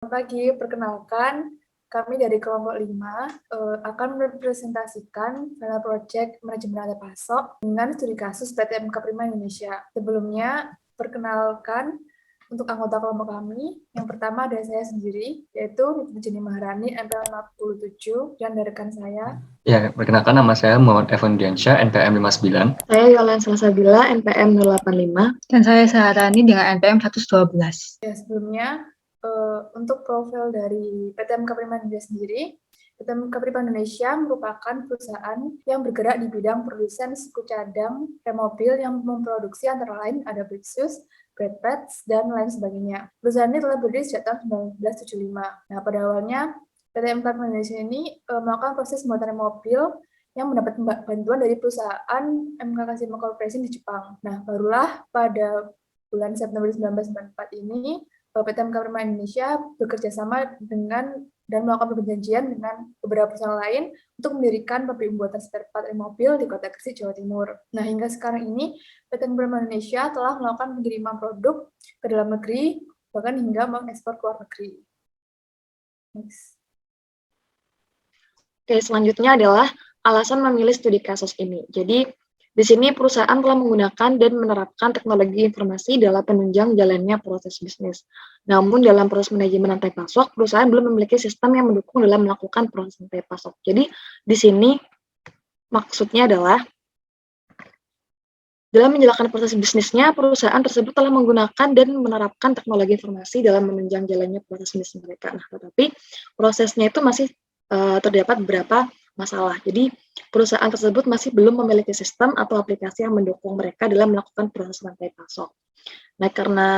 Selamat pagi, perkenalkan kami dari kelompok 5 akan merepresentasikan final project manajemen rantai pasok dengan studi kasus PT MK Prima Indonesia. Sebelumnya, perkenalkan untuk anggota kelompok kami, yang pertama ada saya sendiri, yaitu Niti Jenny Maharani, NPM 57, dan dari rekan saya. Ya, perkenalkan nama saya Muhammad Evan Diansyah, NPM 59. Saya Yolan Salsabila, NPM 085. Dan saya Saharani dengan NPM 112. Ya, sebelumnya, untuk profil dari PT MK Prima Indonesia sendiri, PT MK Prima Indonesia merupakan perusahaan yang bergerak di bidang produsen suku cadang rem mobil yang memproduksi antara lain ada Lexus, brake pads, dan lain sebagainya. Perusahaan ini telah berdiri sejak tahun 1975. Nah, pada awalnya PT MK Prima Indonesia ini melakukan proses pembuatan rem mobil yang mendapat bantuan dari perusahaan MK Kashima Corporation di Jepang. Nah, barulah pada bulan September 1994 ini, PT MK Prima Indonesia bekerja sama dengan dan melakukan perjanjian dengan beberapa perusahaan lain untuk mendirikan pabrik pembuatan spare part mobil di Kota Gresik, Jawa Timur. Nah, hingga sekarang ini, PT MK Prima Indonesia telah melakukan pengiriman produk ke dalam negeri, bahkan hingga mengekspor ke luar negeri. Next. Oke, selanjutnya adalah alasan memilih studi kasus ini. Jadi, di sini perusahaan telah menggunakan dan menerapkan teknologi informasi dalam penunjang jalannya proses bisnis. Namun, dalam proses manajemen rantai pasok, perusahaan belum memiliki sistem yang mendukung dalam melakukan proses rantai pasok. Jadi, di sini maksudnya adalah dalam menjalankan proses bisnisnya, perusahaan tersebut telah menggunakan dan menerapkan teknologi informasi dalam menunjang jalannya proses bisnis mereka. Nah, tetapi prosesnya itu masih terdapat beberapa masalah. Jadi, perusahaan tersebut masih belum memiliki sistem atau aplikasi yang mendukung mereka dalam melakukan proses rantai pasok. Nah, karena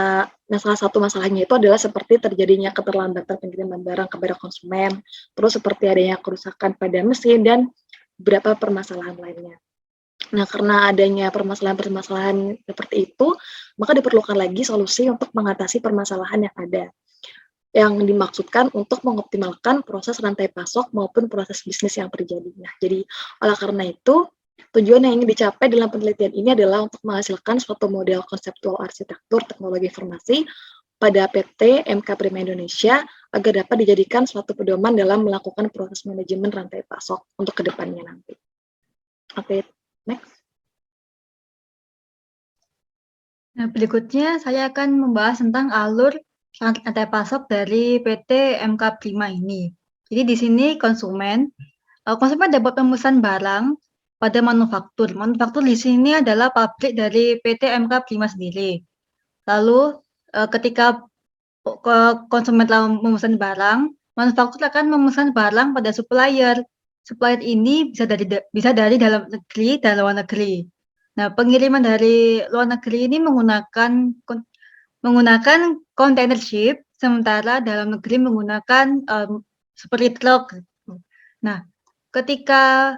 salah satu masalahnya itu adalah seperti terjadinya keterlambatan pengiriman barang kepada konsumen, terus seperti adanya kerusakan pada mesin, dan beberapa permasalahan lainnya. Nah, karena adanya permasalahan-permasalahan seperti itu, maka diperlukan lagi solusi untuk mengatasi permasalahan yang ada, yang dimaksudkan untuk mengoptimalkan proses rantai pasok maupun proses bisnis yang terjadi. Nah, jadi oleh karena itu, tujuan yang ingin dicapai dalam penelitian ini adalah untuk menghasilkan suatu model konseptual arsitektur teknologi informasi pada PT MK Prima Indonesia agar dapat dijadikan suatu pedoman dalam melakukan proses manajemen rantai pasok untuk kedepannya nanti. Oke, next. Nah, berikutnya saya akan membahas tentang alur rantai pasok dari PT MK Prima ini. Jadi di sini konsumen dapat memesan barang pada manufaktur. Manufaktur di sini adalah pabrik dari PT MK Prima sendiri. Lalu ketika konsumen telah memesan barang, manufaktur akan memesan barang pada supplier. Supplier ini bisa dari dalam negeri dan luar negeri. Nah, pengiriman dari luar negeri ini menggunakan container ship, sementara dalam negeri menggunakan seperti truk. Nah, ketika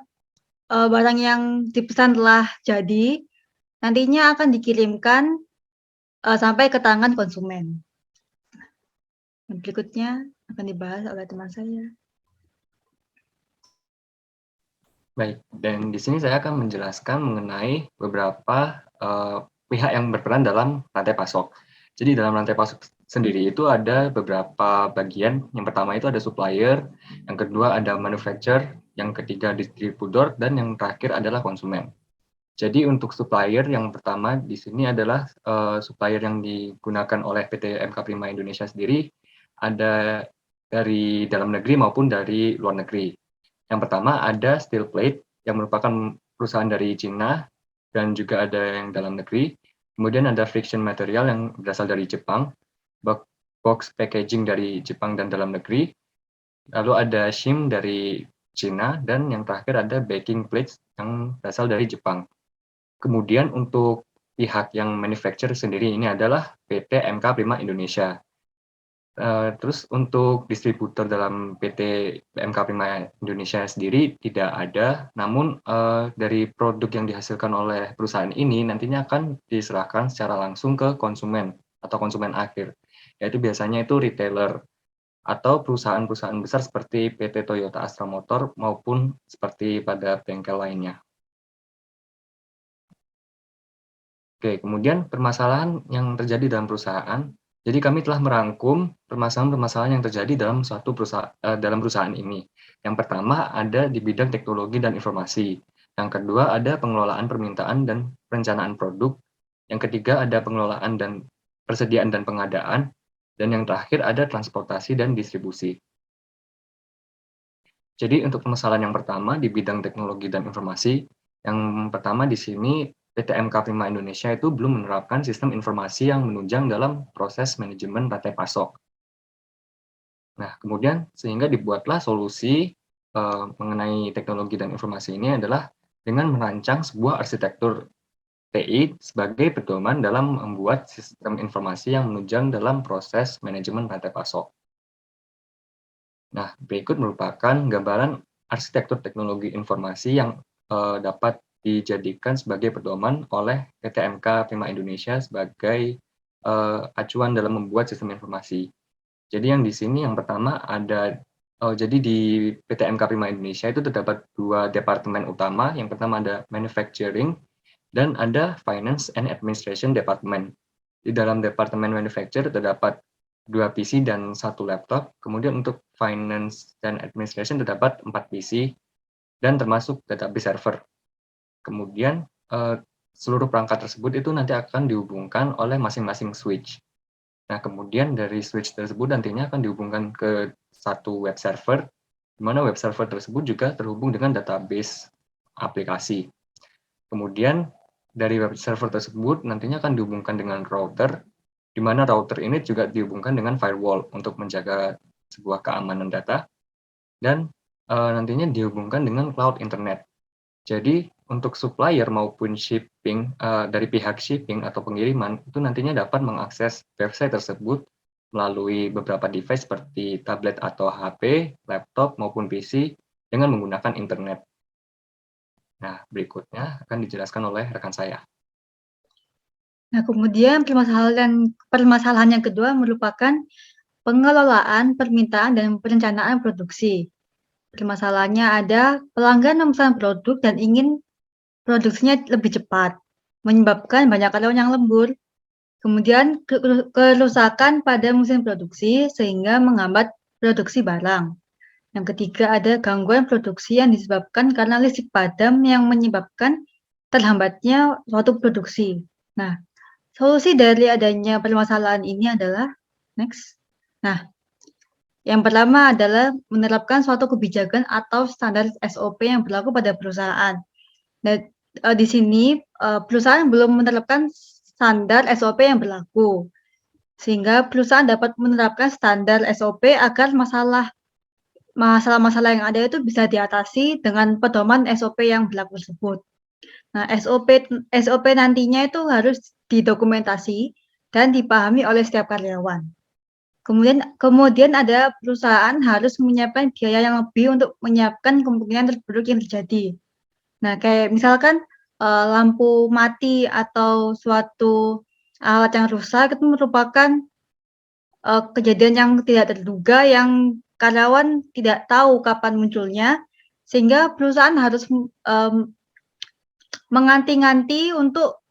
barang yang dipesan telah jadi, nantinya akan dikirimkan sampai ke tangan konsumen. Dan berikutnya akan dibahas oleh teman saya. Baik, dan di sini saya akan menjelaskan mengenai beberapa pihak yang berperan dalam rantai pasok. Jadi dalam rantai pasok sendiri itu ada beberapa bagian. Yang pertama itu ada supplier, yang kedua ada manufacturer, yang ketiga distributor, dan yang terakhir adalah konsumen. Jadi untuk supplier yang pertama di sini adalah supplier yang digunakan oleh PT MK Prima Indonesia sendiri, ada dari dalam negeri maupun dari luar negeri. Yang pertama ada Steel Plate yang merupakan perusahaan dari Cina dan juga ada yang dalam negeri. Kemudian ada Friction Material yang berasal dari Jepang, Box Packaging dari Jepang dan dalam negeri. Lalu ada Shim dari Cina dan yang terakhir ada Baking Plates yang berasal dari Jepang. Kemudian untuk pihak yang manufacture sendiri ini adalah PT MK Prima Indonesia. Terus untuk distributor dalam PT MK Prima Indonesia sendiri tidak ada, namun dari produk yang dihasilkan oleh perusahaan ini nantinya akan diserahkan secara langsung ke konsumen atau konsumen akhir, yaitu biasanya itu retailer atau perusahaan-perusahaan besar seperti PT Toyota Astra Motor maupun seperti pada bengkel lainnya. Oke, kemudian permasalahan yang terjadi dalam perusahaan Jadi kami telah merangkum permasalahan-permasalahan yang terjadi dalam dalam perusahaan ini. Yang pertama ada di bidang teknologi dan informasi. Yang kedua ada pengelolaan permintaan dan perencanaan produk. Yang ketiga ada pengelolaan dan persediaan dan pengadaan. Dan yang terakhir ada transportasi dan distribusi. Jadi untuk permasalahan yang pertama di bidang teknologi dan informasi, yang pertama di sini PT MK Prima Indonesia itu belum menerapkan sistem informasi yang menunjang dalam proses manajemen rantai pasok. Nah, kemudian sehingga dibuatlah solusi mengenai teknologi dan informasi ini adalah dengan merancang sebuah arsitektur TI sebagai pedoman dalam membuat sistem informasi yang menunjang dalam proses manajemen rantai pasok. Nah, berikut merupakan gambaran arsitektur teknologi informasi yang dapat dijadikan sebagai pedoman oleh PT MK Prima Indonesia sebagai acuan dalam membuat sistem informasi. Jadi yang di sini yang pertama ada, jadi di PT MK Prima Indonesia itu terdapat 2 departemen utama. Yang pertama ada Manufacturing dan ada Finance and Administration Department. Di dalam departemen Manufacture terdapat 2 PC dan 1 laptop. Kemudian untuk Finance dan Administration terdapat 4 PC dan termasuk database server. Kemudian seluruh perangkat tersebut itu nanti akan dihubungkan oleh masing-masing switch. Nah, kemudian dari switch tersebut nantinya akan dihubungkan ke satu web server, di mana web server tersebut juga terhubung dengan database aplikasi. Kemudian dari web server tersebut nantinya akan dihubungkan dengan router, di mana router ini juga dihubungkan dengan firewall untuk menjaga sebuah keamanan data, dan nantinya dihubungkan dengan cloud internet. Jadi untuk supplier maupun shipping dari pihak shipping atau pengiriman itu nantinya dapat mengakses website tersebut melalui beberapa device seperti tablet atau HP, laptop maupun PC dengan menggunakan internet. Nah, berikutnya akan dijelaskan oleh rekan saya. Nah, kemudian permasalahan yang kedua merupakan pengelolaan permintaan dan perencanaan produksi. Permasalahannya ada pelanggan memesan produk dan ingin produksinya lebih cepat, menyebabkan banyak karyawan yang lembur. Kemudian kerusakan pada mesin produksi sehingga menghambat produksi barang. Yang ketiga ada gangguan produksi yang disebabkan karena listrik padam yang menyebabkan terhambatnya suatu produksi. Nah, solusi dari adanya permasalahan ini adalah next. Nah, yang pertama adalah menerapkan suatu kebijakan atau standar SOP yang berlaku pada perusahaan. Dan di sini perusahaan belum menerapkan standar SOP yang berlaku, sehingga perusahaan dapat menerapkan standar SOP agar masalah-masalah yang ada itu bisa diatasi dengan pedoman SOP yang berlaku tersebut. Nah, SOP nantinya itu harus didokumentasi dan dipahami oleh setiap karyawan. Kemudian ada perusahaan harus menyiapkan biaya yang lebih untuk menyiapkan kemungkinan terburuk yang terjadi. Nah, kayak misalkan lampu mati atau suatu alat yang rusak itu merupakan kejadian yang tidak terduga yang karyawan tidak tahu kapan munculnya, sehingga perusahaan harus menganti-nganti untuk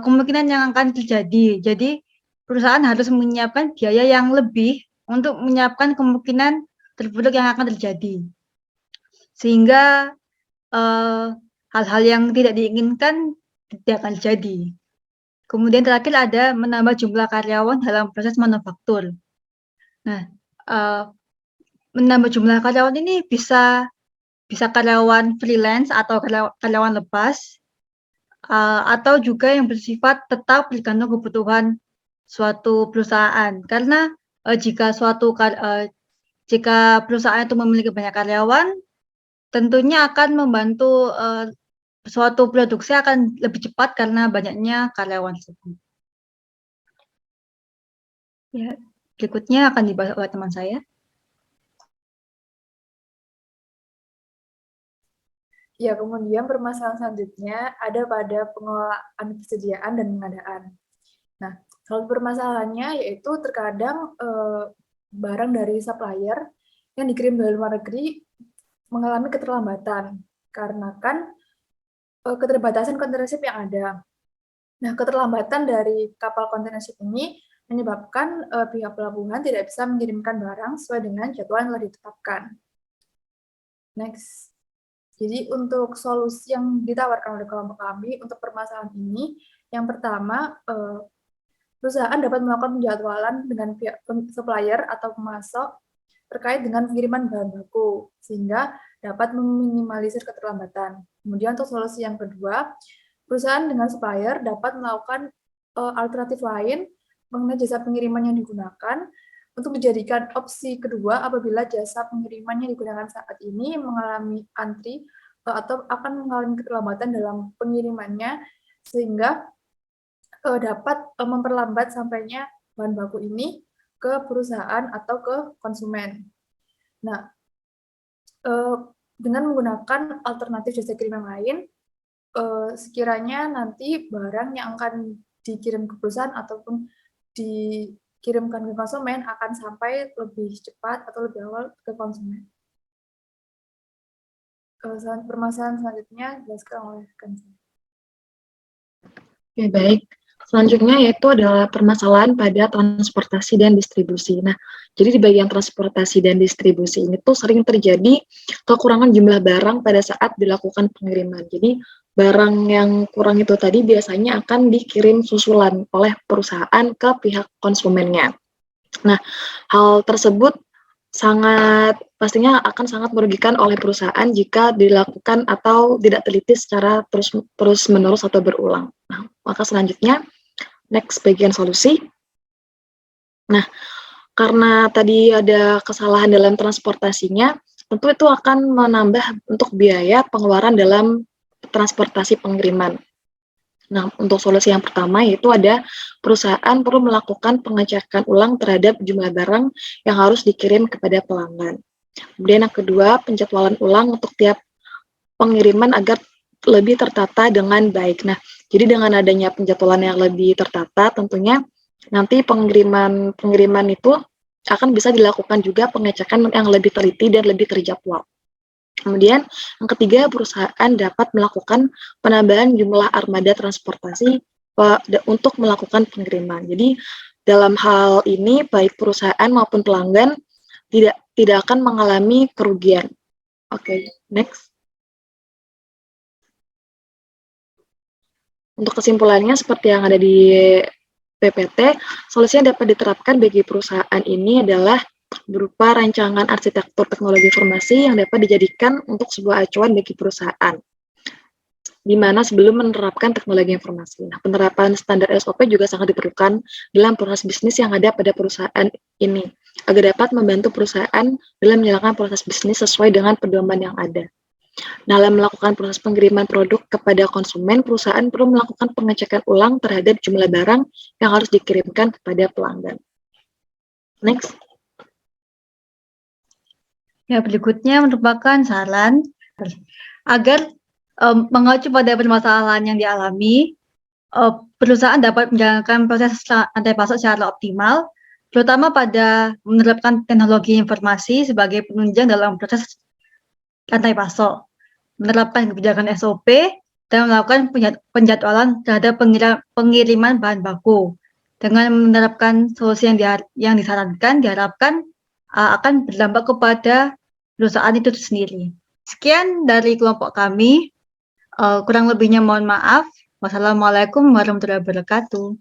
kemungkinan yang akan terjadi. Jadi perusahaan harus menyiapkan biaya yang lebih untuk menyiapkan kemungkinan terburuk yang akan terjadi. Sehingga hal-hal yang tidak diinginkan tidak akan terjadi. Kemudian terakhir ada menambah jumlah karyawan dalam proses manufaktur. Nah, menambah jumlah karyawan ini bisa karyawan freelance atau karyawan lepas, atau juga yang bersifat tetap tergantung kebutuhan suatu perusahaan. Karena jika perusahaan itu memiliki banyak karyawan, tentunya akan membantu suatu produksi akan lebih cepat karena banyaknya karyawan tersebut. Ya, berikutnya akan dibahas oleh teman saya. Ya, kemudian permasalahan selanjutnya ada pada pengelolaan persediaan dan pengadaan. Nah, salah satu permasalahannya yaitu terkadang barang dari supplier yang dikirim dari luar negeri mengalami keterlambatan karena kan keterbatasan kontainer ship yang ada. Nah, keterlambatan dari kapal kontainer ship ini menyebabkan pihak pelabuhan tidak bisa mengirimkan barang sesuai dengan jadwal yang telah ditetapkan. Next. Jadi untuk solusi yang ditawarkan oleh kelompok kami untuk permasalahan ini, yang pertama, perusahaan dapat melakukan penjadwalan dengan pihak supplier atau pemasok terkait dengan pengiriman bahan baku, sehingga dapat meminimalisir keterlambatan. Kemudian untuk solusi yang kedua, perusahaan dengan supplier dapat melakukan alternatif lain mengenai jasa pengiriman yang digunakan untuk dijadikan opsi kedua apabila jasa pengiriman yang digunakan saat ini mengalami antri atau akan mengalami keterlambatan dalam pengirimannya, sehingga dapat memperlambat sampainya bahan baku ini ke perusahaan atau ke konsumen. Nah, dengan menggunakan alternatif jasa kirim yang lain, sekiranya nanti barang yang akan dikirim ke perusahaan ataupun dikirimkan ke konsumen akan sampai lebih cepat atau lebih awal ke konsumen. Permasalahan selanjutnya dijelaskan oleh Kanza. Oke, baik. Selanjutnya yaitu adalah permasalahan pada transportasi dan distribusi. Nah, jadi di bagian transportasi dan distribusi ini tuh sering terjadi kekurangan jumlah barang pada saat dilakukan pengiriman. Jadi barang yang kurang itu tadi biasanya akan dikirim susulan oleh perusahaan ke pihak konsumennya. Nah, hal tersebut pastinya akan sangat merugikan oleh perusahaan jika dilakukan atau tidak teliti secara terus-menerus atau berulang. Nah, maka selanjutnya, next bagian solusi. Nah, karena tadi ada kesalahan dalam transportasinya, tentu itu akan menambah untuk biaya pengeluaran dalam transportasi pengiriman. Nah, untuk solusi yang pertama yaitu ada perusahaan perlu melakukan pengecekan ulang terhadap jumlah barang yang harus dikirim kepada pelanggan. Kemudian yang kedua, penjadwalan ulang untuk tiap pengiriman agar lebih tertata dengan baik. Nah, jadi dengan adanya penjadwalan yang lebih tertata, tentunya nanti pengiriman itu akan bisa dilakukan juga pengecekan yang lebih teliti dan lebih terjadwal. Kemudian yang ketiga, perusahaan dapat melakukan penambahan jumlah armada transportasi untuk melakukan pengiriman. Jadi dalam hal ini baik perusahaan maupun pelanggan tidak akan mengalami kerugian. Oke, next. Untuk kesimpulannya seperti yang ada di PPT, solusi yang dapat diterapkan bagi perusahaan ini adalah berupa rancangan arsitektur teknologi informasi yang dapat dijadikan untuk sebuah acuan bagi perusahaan, di mana sebelum menerapkan teknologi informasi. Nah, penerapan standar SOP juga sangat diperlukan dalam proses bisnis yang ada pada perusahaan ini, agar dapat membantu perusahaan dalam menjalankan proses bisnis sesuai dengan pedoman yang ada. Dalam melakukan proses pengiriman produk kepada konsumen, perusahaan perlu melakukan pengecekan ulang terhadap jumlah barang yang harus dikirimkan kepada pelanggan. Next. Ya, berikutnya merupakan saran agar mengacu pada permasalahan yang dialami, perusahaan dapat menjalankan proses rantai pasok secara optimal, terutama pada menerapkan teknologi informasi sebagai penunjang dalam proses rantai pasok, menerapkan kebijakan SOP, dan melakukan penjadwalan terhadap pengiriman bahan baku. Dengan menerapkan solusi yang disarankan, diharapkan akan berdampak kepada perusahaan itu sendiri. Sekian dari kelompok kami. Kurang lebihnya mohon maaf. Wassalamualaikum warahmatullahi wabarakatuh.